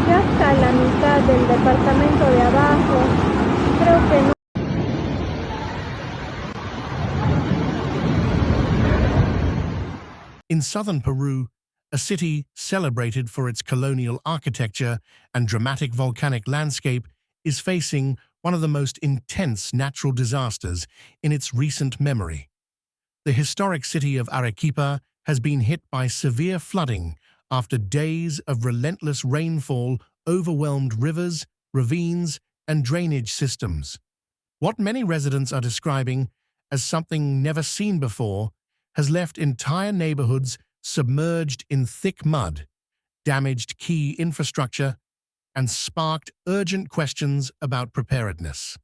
Ya está la mitad del departamento de abajo. Creo que no. In southern Peru, a city celebrated for its colonial architecture and dramatic volcanic landscape is facing one of the most intense natural disasters in its recent memory. The historic city of Arequipa has been hit by severe flooding after days of relentless rainfall overwhelmed rivers, ravines, and drainage systems. What many residents are describing as something never seen before has left entire neighborhoods submerged in thick mud, damaged key infrastructure, and sparked urgent questions about preparedness.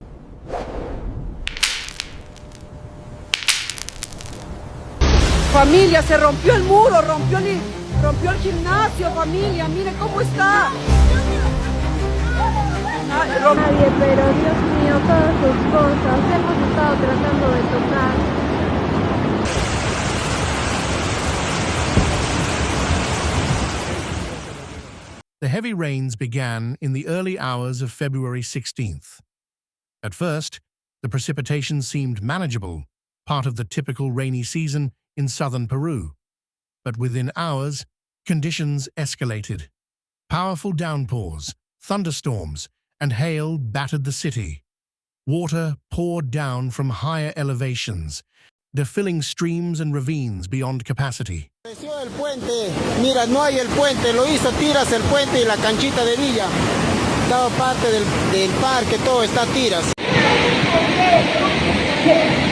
Familia, se rompió el muro, rompió el gimnasio, familia, mire cómo está. Nadie, pero Dios mío, todas sus cosas. Hemos estado tratando de tocar. The heavy rains began in the early hours of February 16th. At first, the precipitation seemed manageable, part of the typical rainy season in southern Peru. But within hours, conditions escalated. Powerful downpours, thunderstorms, and hail battered the city. Water poured down from higher elevations, filling streams and ravines beyond capacity. El puente, mira, no hay el puente, lo hizo tiras el puente y la canchita de Villa. Estaba parte del parque, todo está tiras.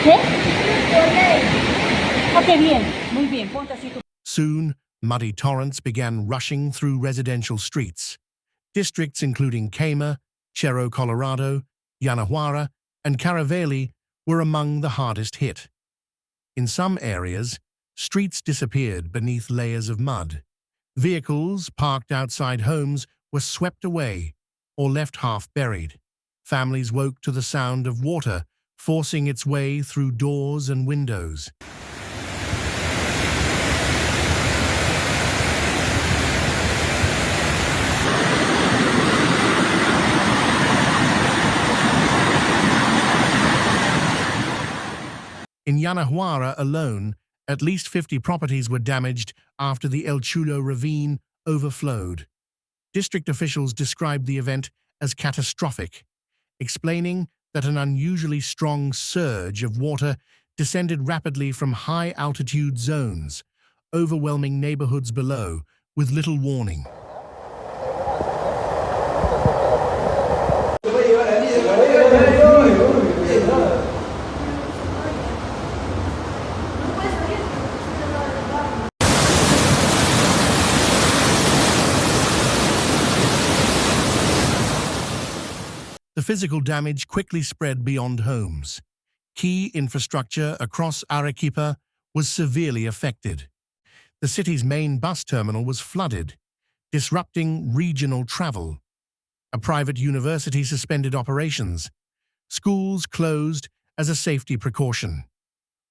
¿Qué? Ok, bien, muy bien, ponte así tu... Soon, muddy torrents began rushing through residential streets. Districts including Cayma, Cerro Colorado, Yanahuara, and Caraveli were among the hardest hit. In some areas, streets disappeared beneath layers of mud. Vehicles parked outside homes were swept away or left half buried. Families woke to the sound of water forcing its way through doors and windows. In Yanahuara alone, at least 50 properties were damaged after the El Chulo ravine overflowed. District officials described the event as catastrophic, explaining that an unusually strong surge of water descended rapidly from high-altitude zones, overwhelming neighborhoods below with little warning. The physical damage quickly spread beyond homes. Key infrastructure across Arequipa was severely affected. The city's main bus terminal was flooded, disrupting regional travel. A private university suspended operations. Schools closed as a safety precaution.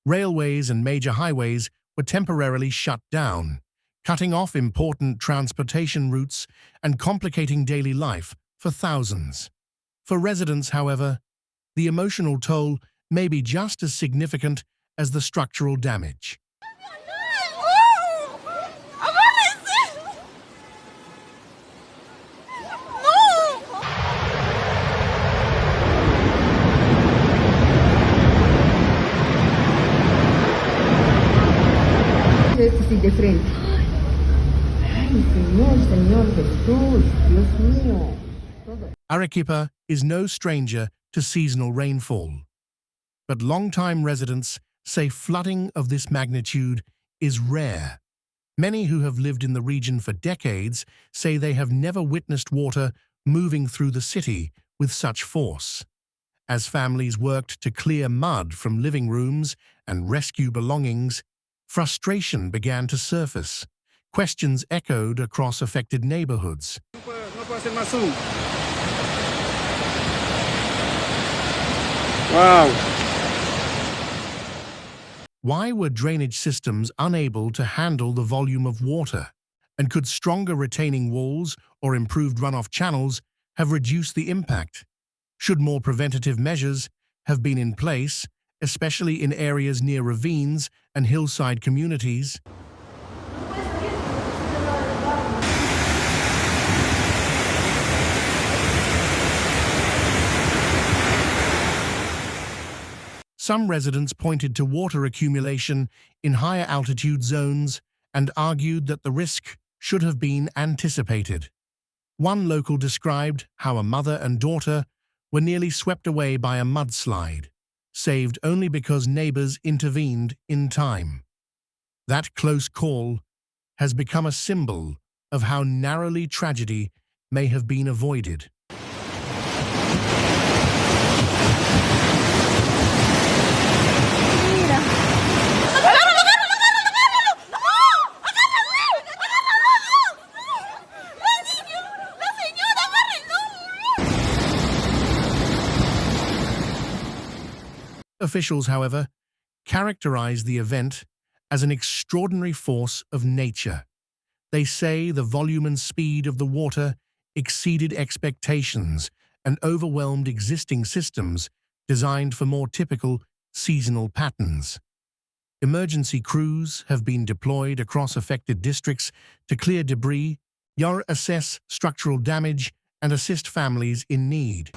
Railways and major highways were temporarily shut down, cutting off important transportation routes and complicating daily life for thousands. For residents, however, the emotional toll may be just as significant as the structural damage. De frente. Ay, Señor Jesús, Dios mío. Arequipa is no stranger to seasonal rainfall, but long-time residents say flooding of this magnitude is rare. Many who have lived in the region for decades say they have never witnessed water moving through the city with such force. As families worked to clear mud from living rooms and rescue belongings, frustration began to surface, Questions echoed across affected neighborhoods. No puedo hacer más zoom. Wow. Why were drainage systems unable to handle the volume of water? And could stronger retaining walls or improved runoff channels have reduced the impact? Should more preventative measures have been in place, especially in areas near ravines and hillside communities? Some residents pointed to water accumulation in higher altitude zones and argued that the risk should have been anticipated. One local described how a mother and daughter were nearly swept away by a mudslide, saved only because neighbors intervened in time. That close call has become a symbol of how narrowly tragedy may have been avoided. Officials, however, characterize the event as an extraordinary force of nature. They say the volume and speed of the water exceeded expectations and overwhelmed existing systems designed for more typical seasonal patterns. Emergency crews have been deployed across affected districts to clear debris, assess structural damage, and assist families in need.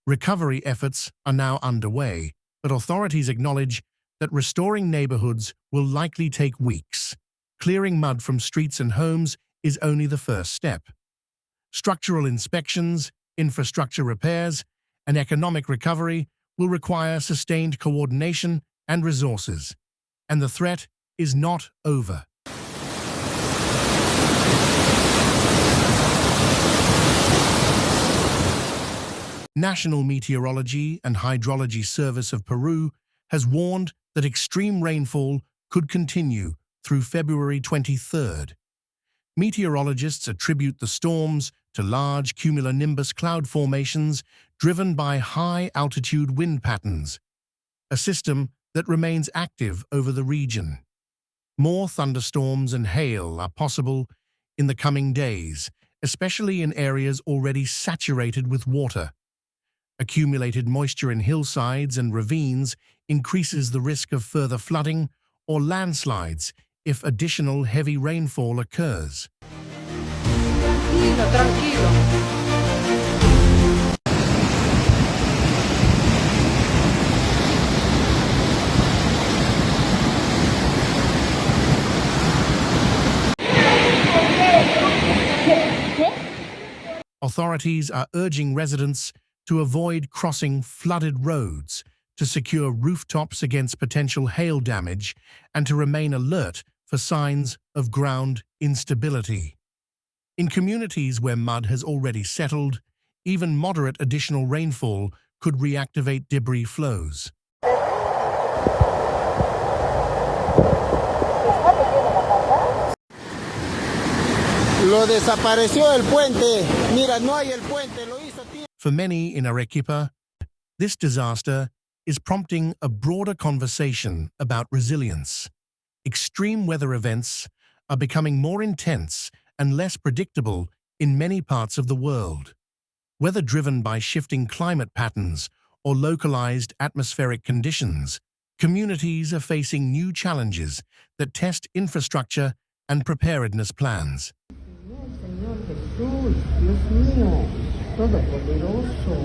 Recovery efforts are now underway, but authorities acknowledge that restoring neighborhoods will likely take weeks. Clearing mud from streets and homes is only the first step. Structural inspections, infrastructure repairs, and economic recovery will require sustained coordination and resources. And the threat is not over. National Meteorology and Hydrology Service of Peru has warned that extreme rainfall could continue through February 23rd. Meteorologists attribute the storms to large cumulonimbus cloud formations driven by high-altitude wind patterns, a system that remains active over the region. More thunderstorms and hail are possible in the coming days, especially in areas already saturated with water. Accumulated moisture in hillsides and ravines increases the risk of further flooding or landslides if additional heavy rainfall occurs. Tranquilo, tranquilo. Authorities are urging residents to avoid crossing flooded roads, to secure rooftops against potential hail damage, and to remain alert for signs of ground instability. In communities where mud has already settled, even moderate additional rainfall could reactivate debris flows. Lo desapareció el puente. Mira, no hay el puente. Lo hizo. For many in Arequipa, this disaster is prompting a broader conversation about resilience. Extreme weather events are becoming more intense and less predictable in many parts of the world. Whether driven by shifting climate patterns or localized atmospheric conditions, communities are facing new challenges that test infrastructure and preparedness plans. Señor Jesús, Dios mío, todopoderoso.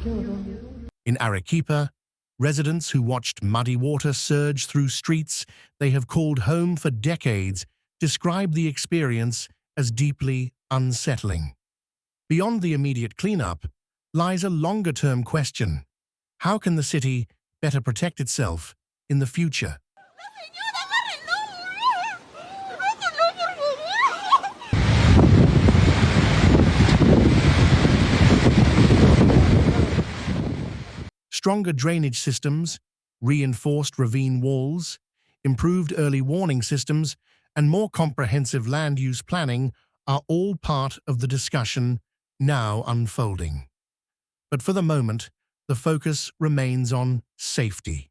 Qué horror. In Arequipa, residents who watched muddy water surge through streets they have called home for decades describe the experience as deeply unsettling. Beyond the immediate cleanup lies a longer-term question. How can the city better protect itself in the future? Stronger drainage systems, reinforced ravine walls, improved early warning systems, and more comprehensive land use planning are all part of the discussion now unfolding. But for the moment, the focus remains on safety.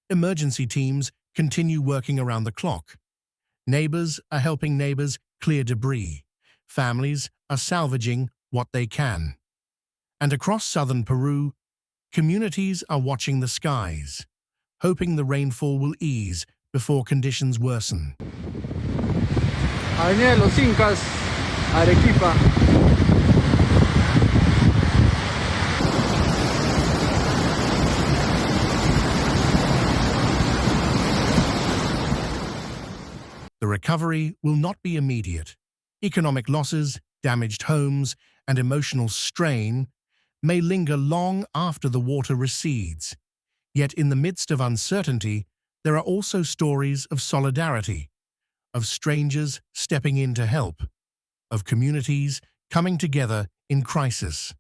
Emergency teams continue working around the clock. Neighbors are helping neighbors clear debris. Families are salvaging what they can. And across southern Peru, communities are watching the skies, hoping the rainfall will ease before conditions worsen. Avenida de los Incas, Arequipa. The recovery will not be immediate. Economic losses, damaged homes, and emotional strain may linger long after the water recedes. Yet in the midst of uncertainty, there are also stories of solidarity, of strangers stepping in to help, of communities coming together in crisis.